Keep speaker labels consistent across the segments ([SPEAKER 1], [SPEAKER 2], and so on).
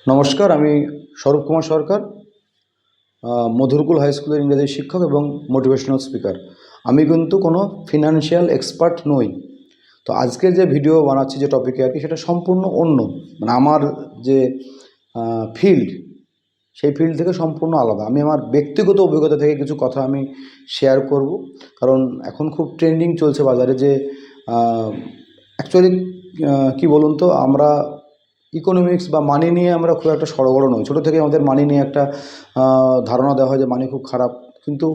[SPEAKER 1] নমস্কার, আমি স্বরূপ কুমার সরকার, মধুরকুল হাই স্কুলের ইংরেজি শিক্ষক এবং মোটিভেশনাল স্পিকার। আমি কিন্তু কোনো ফিনান্সিয়াল এক্সপার্ট নই। তো আজকের যে ভিডিও বানাচ্ছি, যে টপিকে আর কি, সেটা সম্পূর্ণ অন্য। মানে আমার যে ফিল্ড, সেই ফিল্ড থেকে সম্পূর্ণ আলাদা। আমি আমার ব্যক্তিগত অভিজ্ঞতা থেকে কিছু কথা আমি শেয়ার করব। কারণ এখন খুব ট্রেন্ডিং চলছে বাজারে যে অ্যাকচুয়ালি কী বলুন তো, আমরা ইকোনমিক্স বা মানি নিয়ে আমরা খুব একটা সড়গড় নই। ছোটো থেকে আমাদের মানি নিয়ে একটা ধারণা দেওয়া হয় যে মানি খুব খারাপ। কিন্তু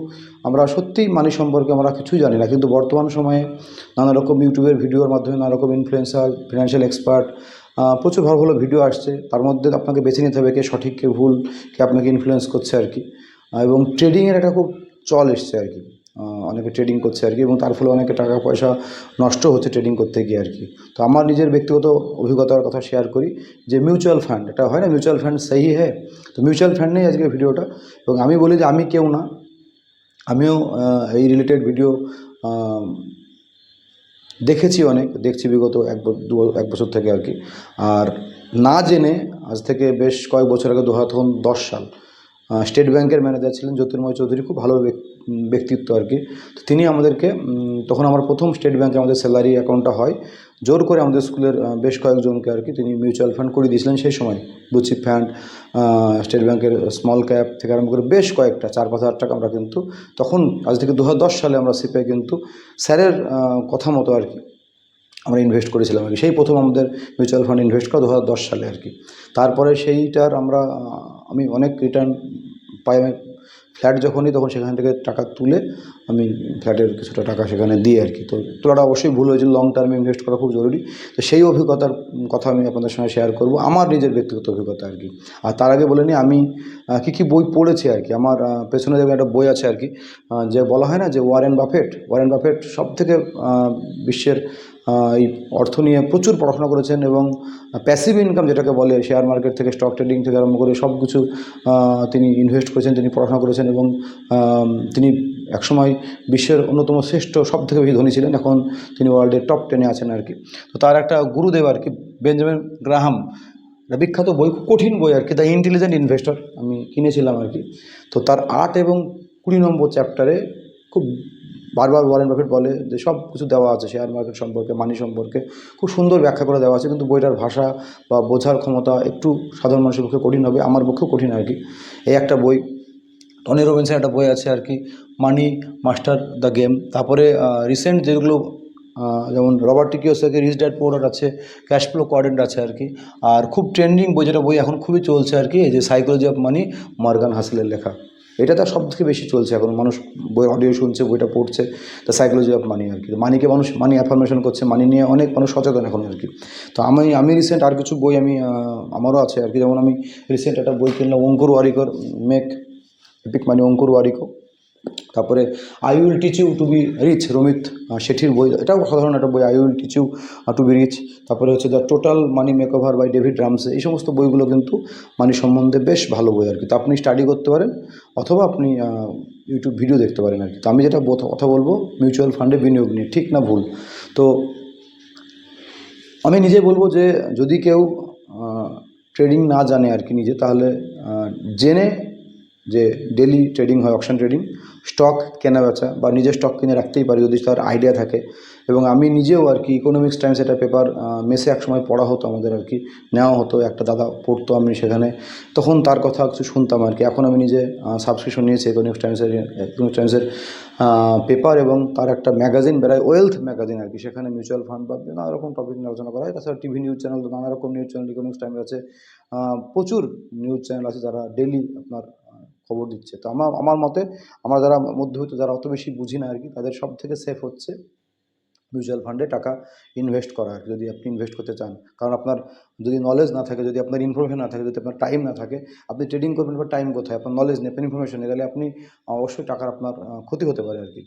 [SPEAKER 1] আমরা সত্যিই মানি সম্পর্কে আমরা কিছুই জানি না। কিন্তু বর্তমান সময়ে নানা রকম ইউটিউবের ভিডিওর মাধ্যমে নানা রকম ইনফ্লুয়েন্সার, ফিনান্সিয়াল এক্সপার্ট, প্রচুর ভালো ভালো ভিডিও আসছে। তার মধ্যে আপনাকে বেছে নিতে হবে কে সঠিক, কে ভুল, কে আপনাকে ইনফ্লুয়েন্স করছে আর কি। এবং ট্রেডিংয়ের একটা খুব চল এসছে আর কি। অনেকে ট্রেডিং করছে আর কি, এবং তার ফলে অনেকে টাকা পয়সা নষ্ট হচ্ছে ট্রেডিং করতে গিয়ে আর কি। তো আমার নিজের ব্যক্তিগত অভিজ্ঞতার কথা শেয়ার করি যে মিউচুয়াল ফান্ড, এটা হয় না, মিউচুয়াল ফান্ড সেই হ্যাঁ। তো মিউচুয়াল ফান্ড নিয়ে আজকে ভিডিওটা। এবং আমি বলি যে আমি কেউ না, আমিও এই রিলেটেড ভিডিও দেখেছি, অনেক দেখছি বিগত এক বছর থেকে আর কি। আর না জেনে আজ থেকে বেশ কয়েক বছর আগে 2010 সাল, স্টেট ব্যাংকের ম্যানেজার ছিলেন জ্যোতির্ময় চৌধুরী, খুব ভালো ব্যক্তিত্ব আর কি। তো তিনি আমাদেরকে, তখন আমার প্রথম স্টেট ব্যাংকে আমাদের স্যালারি অ্যাকাউন্টটা হয়, জোর করে আমাদের স্কুলের বেশ কয়েকজনকে আর কি তিনি মিউচুয়াল ফান্ড করে দিয়েছিলেন সেই সময়। ব্লু চিপ ফান্ড, স্টেট ব্যাংকের স্মল ক্যাপ থেকে আরম্ভ করে বেশ কয়েকটা 4-5 হাজার টাকা আমরা কিন্তু তখন, আজ থেকে 2010 সালে আমরা সিপে কিন্তু স্যারের কথা মতো আর কি আমরা ইনভেস্ট করেছিলাম আর কি। সেই প্রথম আমাদের মিউচুয়াল ফান্ড ইনভেস্ট করা 2010 সালে আর কি। তারপরে সেইটার আমরা আমি অনেক রিটার্ন পাই। আমি ফ্ল্যাট যখন নিই তখন সেখান থেকে টাকা তুলে আমি ফ্ল্যাটের কিছুটা টাকা সেখানে দিই আর কি। তো তোলাটা অবশ্যই ভুল হয়েছিল, লং টার্মে ইনভেস্ট করা খুব জরুরি। তো সেই অভিজ্ঞতার কথা আমি আপনাদের সঙ্গে শেয়ার করব, আমার নিজের ব্যক্তিগত অভিজ্ঞতা আর কি। আর তার আগে বলে নিই আমি কী কী বই পড়েছি আর কি। আমার পেছনে দেখবেন একটা বই আছে আর কি, যে বলা হয় না যে ওয়ারেন বাফেট সবথেকে বিশ্বের এই অর্থ নিয়ে প্রচুর পড়াশোনা করেছেন, এবং প্যাসিভ ইনকাম যেটাকে বলে, শেয়ার মার্কেট থেকে স্টক ট্রেডিং থেকে আরম্ভ করে সব কিছু তিনি ইনভেস্ট করেছেন, তিনি পড়াশোনা করেছেন, এবং তিনি একসময় বিশ্বের অন্যতম শ্রেষ্ঠ, সব থেকে বেশি ধনী ছিলেন। এখন তিনি ওয়ার্ল্ডের টপ 10-এ আছেন আর কি। তো তার একটা গুরুদেব আর কি, বেঞ্জামিন গ্রাহাম, একটা বিখ্যাত বই, খুব কঠিন বই আর কি, দ্য ইন্টেলিজেন্ট ইনভেস্টর, আমি কিনেছিলাম আর কি। তো তার 8 এবং 20 নম্বর চ্যাপ্টারে খুব বারবার ওয়ারেন বাফেট বলে যে সব কিছু দেওয়া আছে শেয়ার মার্কেট সম্পর্কে, মানি সম্পর্কে, খুব সুন্দর ব্যাখ্যা করে দেওয়া আছে। কিন্তু বইটার ভাষা বা বোঝার ক্ষমতা একটু সাধারণ মানুষের পক্ষে কঠিন হবে, আমার পক্ষেও কঠিন আর কি। এই একটা বই। টনি রবিনসের একটা বই আছে আর কি, মানি মাস্টার দ্য গেম। তারপরে রিসেন্ট যেগুলো, যেমন রবার্ট টি কিওসাকির রিচ ড্যাড পুয়ার ড্যাড আছে, ক্যাশ ফ্লো কোয়াড্রেন্ট আছে আর কি। আর খুব ট্রেন্ডিং বই, যেটা বই এখন খুবই চলছে আর কি, এই যে সাইকোলজি অফ মানি, মর্গান হাসেলের লেখা। এটা তার সব থেকে বেশি চলছে এখন, মানুষ বইয়ের অডিও শুনছে, বইটা পড়ছে। দ্য সাইকোলজি অফ মানি আর কি। মানিকে মানুষ, মানি অ্যাফার্মেশন করছে, মানি নিয়ে অনেক মানুষ সচেতন এখন আর কি। তো আমি রিসেন্ট আর কিছু বই আমি আমারও আছে আর কি। যেমন আমি রিসেন্ট একটা বই কিনলাম, অঙ্কুর ওয়ারিকর মেক এপিক মানি, অঙ্কুর ওয়ারিকো। তারপরে I will teach you to be rich, Ramit শেঠির বই, এটাও সাধারণ একটা বই, I will teach you to be rich. তারপরে হচ্ছে the total money makeover by David Ramsey. এই সমস্ত বইগুলো কিন্তু মানি সম্বন্ধে বেশ ভালো বই আর কি। তো আপনি স্টাডি করতে পারেন, অথবা আপনি ইউটিউব ভিডিও দেখতে পারেন আর কি। তো আমি যেটা কথা বলবো মিউচুয়াল ফান্ডে বিনিয়োগ নিয়ে, ঠিক না ভুল। তো আমি নিজে বলবো যে যদি কেউ ট্রেডিং না জানে আর কি নিজে, তাহলে জেনে যে ডেলি ট্রেডিং হয়, অপশন ট্রেডিং, স্টক কেনা বেচা, বা নিজের স্টক কিনে রাখতেই পারে যদি তার আইডিয়া থাকে। এবং আমি নিজেও আর কি ইকোনমিক্স টাইমস একটা পেপার মেসে একসময় পড়া হতো আমাদের আর কি, নেওয়া হতো, একটা দাদা পড়তো, আমি সেখানে তখন তার কথা কিছু শুনতাম আর কি। এখন আমি নিজে সাবস্ক্রিপশন নিয়েছি ইকোনমিক্স টাইমসের পেপার, এবং তার একটা ম্যাগাজিন বেরোয়, ওয়েলথ ম্যাগাজিন আর কি। সেখানে মিউচুয়াল ফান্ড বা নানা রকম টপিক নিয়ে আলোচনা করা হয়। তাছাড়া টিভি নিউজ চ্যানেল, নানা রকম নিউজ চ্যানেল ইকোনমিক্স টাইমস আছে, প্রচুর নিউজ চ্যানেল আছে যারা ডেলি আপনার খবর দিচ্ছে। তো আমার মতে, আমরা যারা মধ্যবিত্ত, যারা অত বেশি বুঝি না আর কি, তাদের সব থেকে সেফ হচ্ছে মিউচুয়াল ফান্ডে টাকা ইনভেস্ট করা আর কি, যদি আপনি ইনভেস্ট করতে চান। কারণ আপনার যদি নলেজ না থাকে, যদি আপনার ইনফরমেশন না থাকে, যদি আপনার টাইম না থাকে, আপনি ট্রেডিং করবেন বা টাইম কোথায়, আপনার নলেজ নেই, আপনার ইনফরমেশন নেই, তাহলে আপনি অবশ্যই টাকার আপনার ক্ষতি হতে পারে আর কি।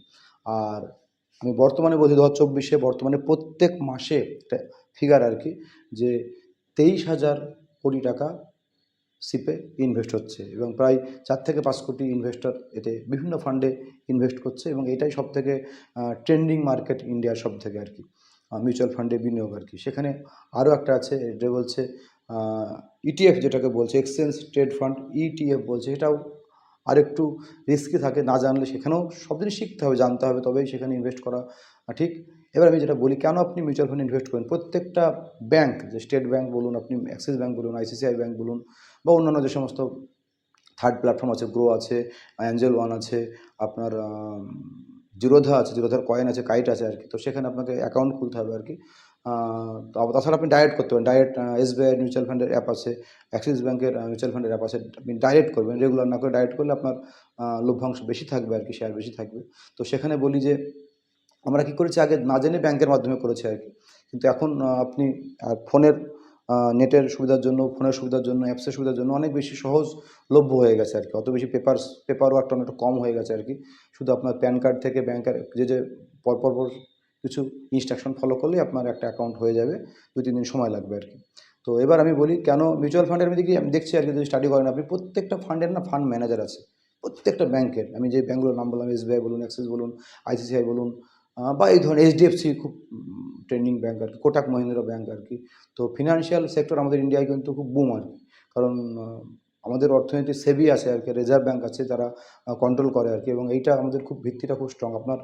[SPEAKER 1] আর আমি বর্তমানে বলছি 2024-এ বর্তমানে প্রত্যেক মাসে একটা ফিগার আর কি, যে 23,000 কোটি টাকা সিপে ইনভেস্ট হচ্ছে, এবং প্রায় 4 থেকে 5 কোটি ইনভেস্টর এতে বিভিন্ন ফান্ডে ইনভেস্ট করছে, এবং এটাই সবথেকে ট্রেন্ডিং মার্কেট ইন্ডিয়ার সব থেকে আর কি, মিউচুয়াল ফান্ডে বিনিয়োগ আর কি। সেখানে আরও একটা আছে, এটা বলছে ইটিএফ যেটাকে বলছে, এক্সচেঞ্জ ট্রেড ফান্ড, ইটিএফ বলছে, এটাও আরেকটু রিস্কি থাকে, না জানলে সেখানেও সব জিনিস শিখতে হবে, জানতে হবে, তবেই সেখানে ইনভেস্ট করা ঠিক। এবার আমি যেটা বলি, কেন আপনি মিউচুয়াল ফান্ডে ইনভেস্ট করেন, প্রত্যেকটা ব্যাংক, যে স্টেট ব্যাংক বলুন, আপনি অ্যাক্সিস ব্যাংক বলুন, আইসিআইসিআই ব্যাংক বলুন, বা অন্যান্য যে সমস্ত থার্ড প্ল্যাটফর্ম আছে, গ্রো আছে, অ্যাঞ্জেল ওয়ান আছে, আপনার জিরোধা আছে, জিরোধার কয়েন আছে, কাইট আছে আর কি। তো সেখানে আপনাকে অ্যাকাউন্ট খুলতে হবে আর কি। তাছাড়া আপনি ডাইরেক্ট করতে পারেন, ডাইরেক্ট এসবিআই মিউচুয়াল ফান্ডের অ্যাপ আছে, অ্যাক্সিস ব্যাংকের মিউচুয়াল ফান্ডের অ্যাপ আছে, আপনি ডাইরেক্ট করবেন, রেগুলার না করে ডাইরেক্ট করলে আপনার লভ্যাংশ বেশি থাকবে আর কি, শেয়ার বেশি থাকবে। তো সেখানে বলি যে আমরা কী করেছি, আগে না জেনে ব্যাংকের মাধ্যমে করেছি আর কি, কিন্তু এখন আপনি ফোনের নেটের সুবিধার জন্য, ফোনের সুবিধার জন্য, অ্যাপসের সুবিধার জন্য অনেক বেশি সহজলভ্য হয়ে গেছে আর কি, অত বেশি পেপার ওয়ার্কটা অনেকটা কম হয়ে গেছে আর কি। শুধু আপনার প্যান কার্ড থেকে ব্যাংকের যে পরপর কিছু ইনস্ট্রাকশন ফলো করলেই আপনার একটা অ্যাকাউন্ট হয়ে যাবে, 2-3 দিন সময় লাগবে আর কি। তো এবার আমি বলি, কেন মিউচুয়াল ফান্ডের মধ্যে কি আমি দেখছি আর কি, যদি স্টাডি করেন আপনি, প্রত্যেকটা ফান্ডের না ফান্ড ম্যানেজার আছে, প্রত্যেকটা ব্যাংকের। আমি যে ব্যাঙ্কগুলোর নাম বললাম, এসবিআই বলুন, অ্যাক্সিস বলুন, আইসিআইসিআই বলুন, বা এই ধরনের এইচডিএফসি খুব ট্রেন্ডিং ব্যাংক আর কি, কোটাক মহিন্দ্রা ব্যাংক আর কি। তো ফিনান্সিয়াল সেক্টর আমাদের ইন্ডিয়ায় কিন্তু খুব বুম আর কি, কারণ আমাদের অর্থনীতি সেবি আছে আর কি, রিজার্ভ ব্যাংক আছে যারা কন্ট্রোল করে আর কি, এবং এইটা আমাদের খুব ভিত্তিটা খুব স্ট্রং, আপনার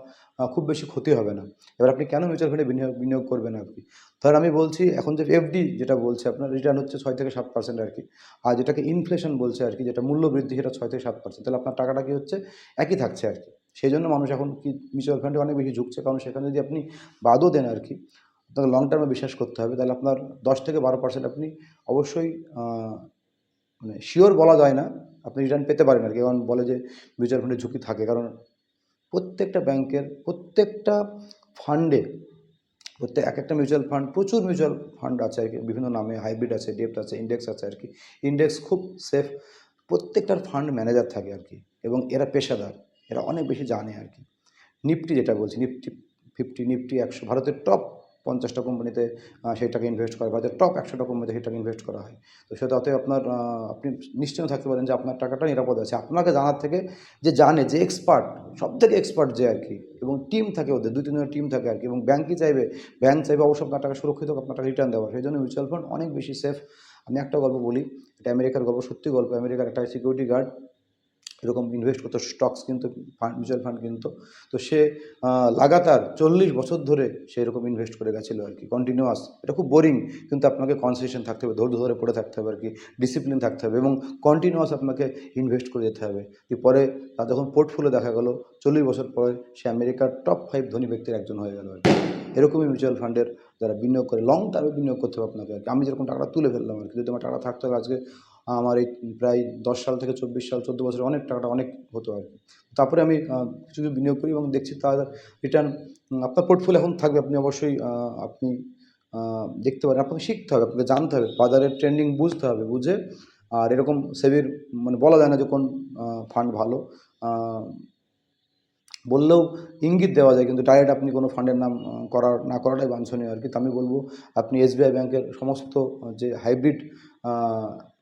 [SPEAKER 1] খুব বেশি ক্ষতি হবে না। এবার আপনি কেন মিউচুয়াল ফান্ডে বিনিয়োগ করবেন আর কি, ধর আমি বলছি এখন যে এফডি যেটা বলছে, আপনার রিটার্ন হচ্ছে 6-7% আর কি, আর যেটাকে ইনফ্লেশন বলছে আর কি, যেটা মূল্য বৃদ্ধি, সেটা 6-7%, তাহলে আপনার টাকাটা কি হচ্ছে, একই থাকছে আর কি। সেই জন্য মানুষ এখন কি মিউচুয়াল ফান্ডে অনেক বেশি ঝুঁকছে, কারণ সেখানে যদি আপনি বাদও দেন আর কি, আপনাকে লং টার্মে বিশ্বাস করতে হবে, তাহলে আপনার 10-12% আপনি অবশ্যই, মানে শিওর বলা যায় না, আপনি রিটার্ন পেতে পারেন আর কি। কারণ বলে যে মিউচুয়াল ফান্ডে ঝুঁকি থাকে, কারণ প্রত্যেকটা ব্যাংকের প্রত্যেকটা ফান্ডে, এক একটা মিউচুয়াল ফান্ড, প্রচুর মিউচুয়াল ফান্ড আছে আর কি, বিভিন্ন নামে, হাইব্রিড আছে, ডেপ্ট আছে, ইন্ডেক্স আছে আর কি। ইন্ডেক্স খুব সেফ, প্রত্যেকটার ফান্ড ম্যানেজার থাকে আর কি, এবং এরা পেশাদার, এরা অনেক বেশি জানে আর কি। নিফটি যেটা বলছি, নিফটি 50, নিফটি 100, ভারতের টপ 50টা কোম্পানিতে সেই টাকা ইনভেস্ট করা, ভারতের টপ 100টা কোম্পানিতে সেই টাকা ইনভেস্ট করা হয়। তো সেটা অতএব আপনার আপনি নিশ্চিন্ত থাকতে পারেন যে আপনার টাকাটা নিরাপদ আছে, আপনাকে জানার থেকে, যে জানে, যে এক্সপার্ট, সব থেকে এক্সপার্ট যে আর কি, এবং টিম থাকে ওদের, 2-3 জনের টিম থাকে আর কি, এবং ব্যাংক চাইবে অবশ্যই আপনার টাকা সুরক্ষিত, আপনার টাকা রিটার্ন দেওয়া। সেই জন্য মিউচুয়াল ফান্ড অনেক বেশি সেফ। আমি একটা গল্প বলি, এটা আমেরিকার গল্প, সত্যি গল্প। আমেরিকার একটা সিকিউরিটি গার্ড এরকম ইনভেস্ট করতো, স্টকস কিন্তু, মিউচুয়াল ফান্ড কিন্তু। তো সে লাগাতার 40 বছর ধরে সে এরকম ইনভেস্ট করে গেছিলো আর কি, কন্টিনিউয়াস। এটা খুব বোরিং, কিন্তু আপনাকে কনসেন্ট্রেশন থাকতে হবে, ধৈর্য ধরে পড়ে থাকতে হবে আর কি, ডিসিপ্লিন থাকতে হবে, এবং কন্টিনিউয়াস আপনাকে ইনভেস্ট করে যেতে হবে। পরে তার যখন পোর্টফোলিও দেখা গেলো, 40 বছর পরে সে আমেরিকার টপ 5 ধনী ব্যক্তির একজন হয়ে গেল আর কি। এরকমই মিউচুয়াল ফান্ডের যারা বিনিয়োগ করে, লং টার্মে বিনিয়োগ করতে হবে আপনাকে আর কি। আমি যেরকম টাকাটা তুলে ফেললাম আর কি, যদি আমার টাকা থাকতো, আজকে আমার এই প্রায় 10 সাল থেকে 24 সাল, 14 বছরে অনেক টাকাটা অনেক হতো আর কি। তারপরে আমি কিছু কিছু বিনিয়োগ করি, এবং দেখছি তার রিটার্ন, আপনার পোর্টফোলিও এখন থাকবে, আপনি অবশ্যই আপনি দেখতে পারেন। আপনাকে শিখতে হবে, আপনাকে জানতে হবে, বাজারের ট্রেন্ডিং বুঝতে হবে, বুঝে, আর এরকম সেভির, মানে বলা যায় না যে কোন ফান্ড ভালো, বললেও ইঙ্গিত দেওয়া যায়, কিন্তু ডাইরেক্ট আপনি কোনো ফান্ডের নাম না করাটাই বাঞ্ছনীয় আর কি। তো আমি বলবো, আপনি এসবিআই ব্যাংকের সমস্ত যে হাইব্রিড,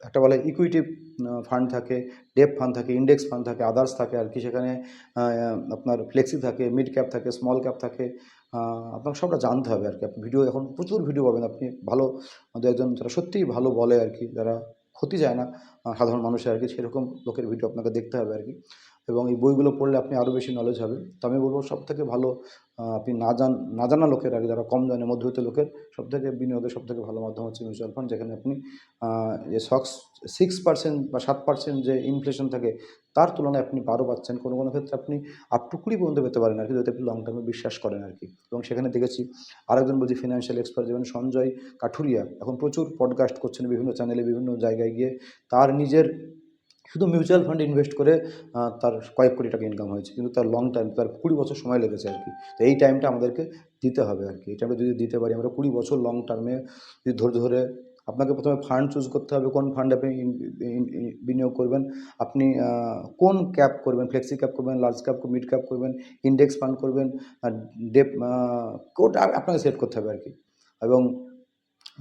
[SPEAKER 1] একটা বলে ইকুইটি ফান্ড থাকে, ডেপ ফান্ড থাকে, ইন্ডেক্স ফান্ড থাকে, আদার্স থাকে আর কি, সেখানে আপনার ফ্লেক্সি থাকে, মিড ক্যাপ থাকে, স্মল ক্যাপ থাকে, আপনাকে সবটা জানতে হবে আর কি। আপনি ভিডিও, এখন প্রচুর ভিডিও পাবেন আপনি, ভালো দু একজন যারা সত্যিই ভালো বলে আর কি, যারা ক্ষতি যায় না সাধারণ মানুষের আর কি, সেরকম লোকের ভিডিও আপনাকে দেখতে হবে আর কি। এবং এই বইগুলো পড়লে আপনি আরও বেশি নলেজ হবে। তো আমি বলবো, সবথেকে ভালো, আপনি না জানা লোকের আর কি, যারা কম জানে, মধ্যবিত্ত লোকের সবথেকে বিনিয়োগের সবথেকে ভালো মাধ্যম হচ্ছে মিউচুয়াল ফান্ড, যেখানে আপনি যে 6% বা 7% যে ইনফ্লেশন থাকে, তার তুলনায় আপনি 12 পাচ্ছেন, কোনো কোনো ক্ষেত্রে আপনি আপ টু 20 পর্যন্ত পেতে পারেন আর কি, যদি আপনি লং টার্মে বিশ্বাস করেন আর কি। এবং সেখানে দেখেছি আরেকজন বলছি ফিনান্সিয়াল এক্সপার্ট, যেমন সঞ্জয় কাঠুরিয়া, এখন প্রচুর পডকাস্ট করছেন বিভিন্ন চ্যানেলে, বিভিন্ন জায়গায় গিয়ে, তার নিজের শুধু মিউচুয়াল ফান্ডে ইনভেস্ট করে তার কয়েক কোটি টাকা ইনকাম হয়েছে, কিন্তু তার লং টাইম, তার 20 বছর সময় লেগেছে আর কি। তো এই টাইমটা আমাদেরকে দিতে হবে আর কি, এই টাইমটা যদি দিতে পারি আমরা, 20 বছর লং টার্মে যদি ধৈর্য ধরে, আপনাকে প্রথমে ফান্ড চুজ করতে হবে, কোন ফান্ডে আপনি বিনিয়োগ করবেন, আপনি কোন ক্যাপ করবেন, ফ্লেক্সি ক্যাপ করবেন, লার্জ ক্যাপ, মিড ক্যাপ করবেন, ইন্ডেক্স ফান্ড করবেন, ডেপ, কোনটা আপনাকে সেট করতে হবে আর কি। এবং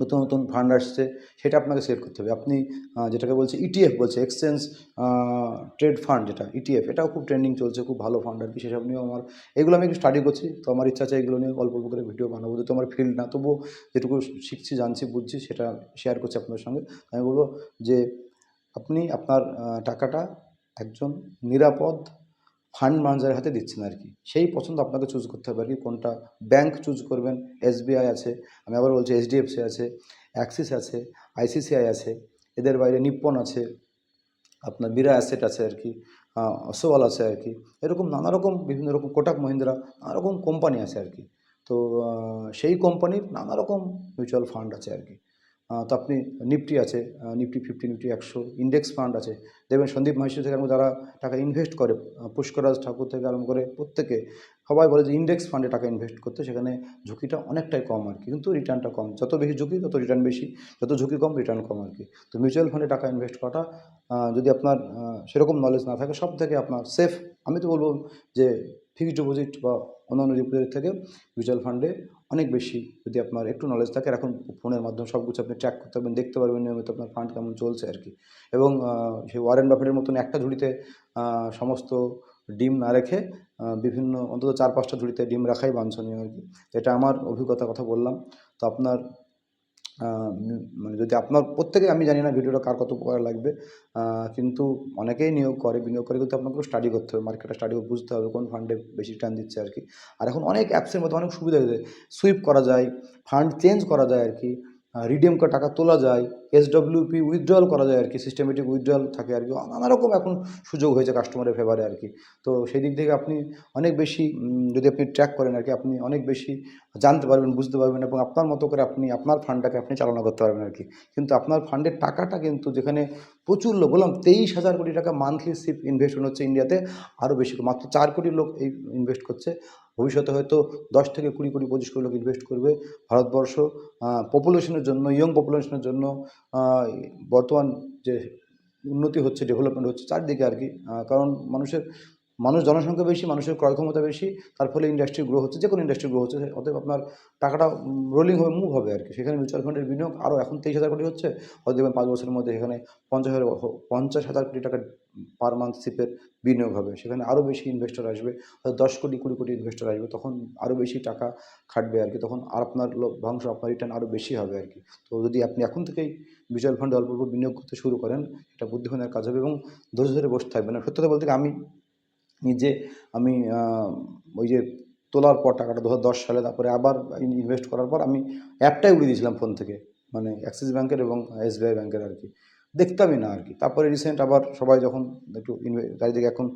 [SPEAKER 1] নতুন নতুন ফান্ড আসছে, সেটা আপনাকে সিলেক্ট করতে হবে। আপনি যেটাকে বলছে ইটিএফ বলছে, এক্সচেঞ্জ ট্রেড ফান্ড, যেটা ইটিএফ, এটাও খুব ট্রেন্ডিং চলছে, খুব ভালো ফান্ড আর কি। সেসব নিয়েও এগুলো আমি একটু স্টাডি করছি, তো আমার ইচ্ছা আছে এগুলো নিয়ে অল্প অল্প করে ভিডিও বানাবো। যেহেতু আমার ফিল্ড না, তবুও যেটুকু শিখছি, জানছি, বুঝছি, সেটা শেয়ার করছি আপনার সঙ্গে। আমি বলবো যে আপনি আপনার টাকাটা একজন নিরাপদ ফান্ড ম্যানেজারের হাতে দিচ্ছেন আর কি। সেই পছন্দ আপনাকে চুজ করতে হবে আর কি, কোনটা ব্যাংক চুজ করবেন। এসবিআই আছে, আমি আবার বলছি এইচডিএফসি আছে, অ্যাক্সিস আছে, আইসিসিআই আছে, এদের বাইরে নিপ্পন আছে, আপনার বিরা অ্যাসেট আছে আর কি, অসোয়াল আছে আর কি। এরকম নানা রকম বিভিন্ন রকম, কোটাক মহিন্দ্রা, নানা রকম কোম্পানি আছে আর কি। তো সেই কোম্পানির নানা রকম মিউচুয়াল ফান্ড আছে আর কি। তো আপনি নিফটি আছে, নিফটি 50, নিফটি 100, ইন্ডেক্স ফান্ড আছে। দেখবেন সন্দীপ মাহেশ্বরী থেকে আরম্ভ যারা টাকা ইনভেস্ট করে, পুষ্কররাজ ঠাকুর থেকে আরম্ভ করে প্রত্যেকে, সবাই বলে যে ইন্ডেক্স ফান্ডে টাকা ইনভেস্ট করতে, সেখানে ঝুঁকিটা অনেকটাই কম আর কি, কিন্তু রিটার্নটা কম। যত বেশি ঝুঁকি তত রিটার্ন বেশি, যত ঝুঁকি কম রিটার্ন কম আর কি। তো মিউচুয়াল ফান্ডে টাকা ইনভেস্ট করাটা, যদি আপনার সেরকম নলেজ না থাকে, সব থেকে আপনার সেফ। আমি তো বলবো যে ফিক্সড ডিপোজিট বা অন্যান্য ডিপোজিট থেকে মিউচুয়াল ফান্ডে অনেক বেশি, যদি আপনার একটু নলেজ থাকে। আর এখন ফোনের মাধ্যমে সব কিছু আপনি ট্র্যাক করতে পারবেন, দেখতে পারবেন নিয়মিত আপনার ফান্ড কেমন চলছে আর কি। এবং সেই ওয়ারেন বাফেটের মতন একটা ঝুড়িতে সমস্ত ডিম না রেখে বিভিন্ন অন্তত 4-5টা ঝুড়িতে ডিম রাখাই বাঞ্ছনীয় আর কি। এটা আমার অভিজ্ঞতার কথা বললাম। তো আপনার মানে যদি আপনার প্রত্যেকে, আমি জানি না ভিডিওটা কার কত উপকার লাগবে, কিন্তু অনেকেই বিনিয়োগ করে, কিন্তু আপনাকে স্টাডি করতে হবে, মার্কেটটা স্টাডি করে বুঝতে হবে কোন ফান্ডে বেশি রিটার্ন দিচ্ছে আর কি। আর এখন অনেক অ্যাপসের মধ্যে অনেক সুবিধা হয়েছে, সুইপ করা যায়, ফান্ড চেঞ্জ করা যায় আর কি, রিডিম করে টাকা তোলা যায়, এসডব্লিউপি উইথড্রয়াল করা যায় আর কি, সিস্টেমেটিক উইথড্রয়াল থাকে আর কি। নানা রকম এখন সুযোগ হয়েছে কাস্টমারের ফেভারে আর কি। তো সেই দিক থেকে আপনি অনেক বেশি, যদি আপনি ট্র্যাক করেন আর কি, আপনি অনেক বেশি জানতে পারবেন, বুঝতে পারবেন, এবং আপনার মতো করে আপনি আপনার ফান্ডটাকে আপনি চালনা করতে পারবেন আর কি। কিন্তু আপনার ফান্ডের টাকাটা কিন্তু, যেখানে প্রচুর লোক, বললাম 23,000 কোটি টাকা মান্থলি সিপ ইনভেস্টমেন্ট হচ্ছে ইন্ডিয়াতে, আরও বেশি, মাত্র 4 কোটি লোক এই ইনভেস্ট করছে। ভবিষ্যতে হয়তো 10 থেকে 20 কোটি, 25 কোটি লোক ইনভেস্ট করবে। ভারতবর্ষ পপুলেশনের জন্য, ইয়ং পপুলেশনের জন্য, বর্তমান যে উন্নতি হচ্ছে, ডেভেলপমেন্ট হচ্ছে চারদিকে আর কি, কারণ মানুষ জনসংখ্যা বেশি, মানুষের ক্রয় ক্ষমতা বেশি, তার ফলে ইন্ডাস্ট্রি গ্রো হচ্ছে, যে কোনো ইন্ডাস্ট্রি গ্রো হচ্ছে। অতএব আপনার টাকাটা রোলিং হবে, মুভ হবে আর কি। সেখানে মিউচুয়াল ফান্ডের বিনিয়োগ আরও, এখন 23,000 কোটি হচ্ছে, হয়তো দেখবেন 5 বছরের মধ্যে এখানে 50,000 কোটি টাকা পার মান্থ সিপের বিনিয়োগ হবে। সেখানে আরও বেশি ইনভেস্টর আসবে, হয়তো 10 কোটি, 20 কোটি ইনভেস্টর আসবে, তখন আরও বেশি টাকা খাটবে আর কি। তখন আর আপনার লভ্যাংশ, আপনার রিটার্ন আরও বেশি হবে আর কি। তো যদি আপনি এখন থেকেই মিউচুয়াল ফান্ডে অল্প অল্প বিনিয়োগ করতে শুরু করেন, এটা বুদ্ধিমানের কাজ হবে, এবং ধৈর্য ধরে বসে থাকবেন। আর সত্যি কথা বলতে কি, নিজে আমি ওই যে তোলার পর টাকাটা 2010 সালে, তারপরে আবার ইনভেস্ট করার পর আমি অ্যাপটাই উড়িয়ে দিয়েছিলাম ফোন থেকে, মানে অ্যাক্সিস ব্যাংকের এবং এসবিআই ব্যাংকের আর কি, দেখতামই না আর কি। তারপরে রিসেন্ট আবার সবাই যখন একটু চারিদিকে এখন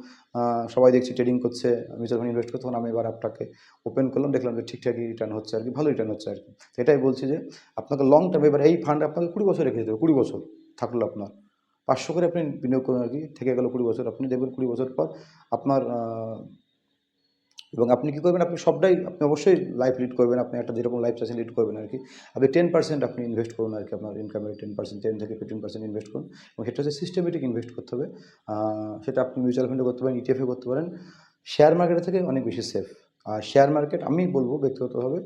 [SPEAKER 1] সবাই দেখছি ট্রেডিং করছে, মিউচুয়াল ফান্ড ইনভেস্ট করছে, তখন আমি এবার অ্যাপটাকে ওপেন করলাম, দেখলাম যে ঠিকঠাকই রিটার্ন হচ্ছে আর কি, ভালো রিটার্ন হচ্ছে আর কি। তো এটাই বলছি যে আপনাকে লং টার্ম, এবার এই ফান্ড আপনাকে 20 বছর রেখে দিতে হবে, 20 বছর থাকলো আপনার, 500 করে আপনি বিনিয়োগ করুন আর কি, থেকে গেল 20 বছর, আপনি দেখবেন 20 বছর পর আপনার, এবং আপনি কী করবেন, আপনি অবশ্যই লাইফ লিড করবেন, আপনি একটা যেরকম লাইফ চাচ্ছেন লিড করবেন আর কি। আপনি 10% আপনি ইনভেস্ট করুন আর কি, আপনার ইনকামের 10%, 10 থেকে 15% ইনভেস্ট করুন, এবং সেটা হচ্ছে সিস্টেমেটিক ইনভেস্ট করতে হবে। সেটা আপনি মিউচুয়াল ফান্ডে করতে পারেন, ইটিএফে করতে পারেন, শেয়ার মার্কেটের থেকে অনেক বেশি সেফ। আর শেয়ার মার্কেট, আমি বলবো ব্যক্তিগতভাবে,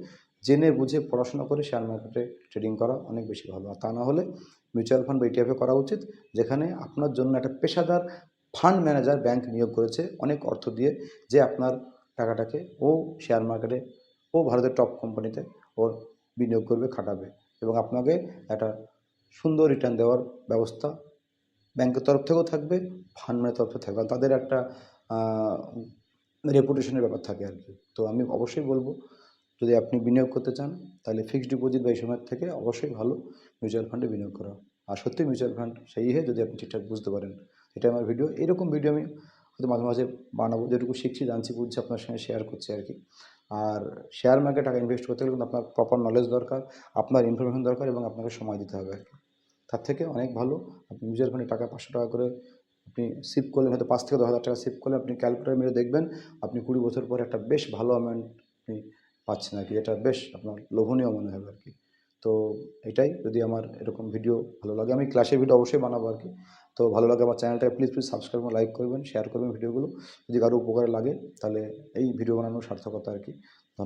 [SPEAKER 1] জেনে বুঝে পড়াশোনা করে শেয়ার মার্কেটে ট্রেডিং করা অনেক বেশি ভালো। আর তা না হলে মিউচুয়াল ফান্ড বা ইটিএফে করা উচিত, যেখানে আপনার জন্য একটা পেশাদার ফান্ড ম্যানেজার ব্যাংক নিয়োগ করেছে অনেক অর্থ দিয়ে, যে আপনার টাকাটাকে শেয়ার মার্কেটে, ভারতের টপ কোম্পানিতে বিনিয়োগ করবে, খাটাবে, এবং আপনাকে একটা সুন্দর রিটার্ন দেওয়ার ব্যবস্থা ব্যাংকের তরফ থেকেও থাকবে, ফান্ড ম্যানেজারের তরফ থেকে থাকবে, তাদের একটা রেপুটেশনের ব্যাপার থাকে আর কি। তো আমি অবশ্যই বলবো, যদি আপনি বিনিয়োগ করতে চান, তাহলে ফিক্সড ডিপোজিট বা এই সময়ের থেকে অবশ্যই ভালো মিউচুয়াল ফান্ডে বিনিয়োগ করা। আর সত্যি মিউচুয়াল ফান্ড সেই যদি আপনি ঠিকঠাক বুঝতে পারেন। এটাই আমার ভিডিও, এরকম ভিডিও আমি হয়তো মাঝে মাঝে বানাবো, যেটুকু শিখছি, জানছি, বুঝছি, আপনার সঙ্গে শেয়ার করছি আর কি। আর শেয়ার মার্কেটে টাকা ইনভেস্ট করতে গেলে কিন্তু আপনার প্রপার নলেজ দরকার, আপনার ইনফরমেশন দরকার, এবং আপনাকে সময় দিতে হবে আর কি। তার থেকে অনেক ভালো আপনি মিউচুয়াল ফান্ডে টাকা 500 টাকা করে আপনি সিপ করলেন, হয়তো 5 থেকে 10,000 টাকা সিপ করলে, আপনি ক্যালকুলেটর মেরে দেখবেন আপনি 20 বছর পরে একটা বেশ ভালো অ্যামাউন্ট আপনি পাচ্ছেন আর কি, যেটা বেশ আপনার লোভনীয় মনে হবে আর কি। তো এটাই, যদি আমার এরকম ভিডিও ভালো লাগে, আমি ক্লাসের ভিডিও অবশ্যই বানাবো আর কি। তো ভালো লাগে আমার চ্যানেলটাকে প্লিজ সাবস্ক্রাইব এবং লাইক করবেন, শেয়ার করবেন ভিডিওগুলো, যদি কারো উপকারে লাগে, তাহলে এই ভিডিও বানানোর সার্থকতা আর কি।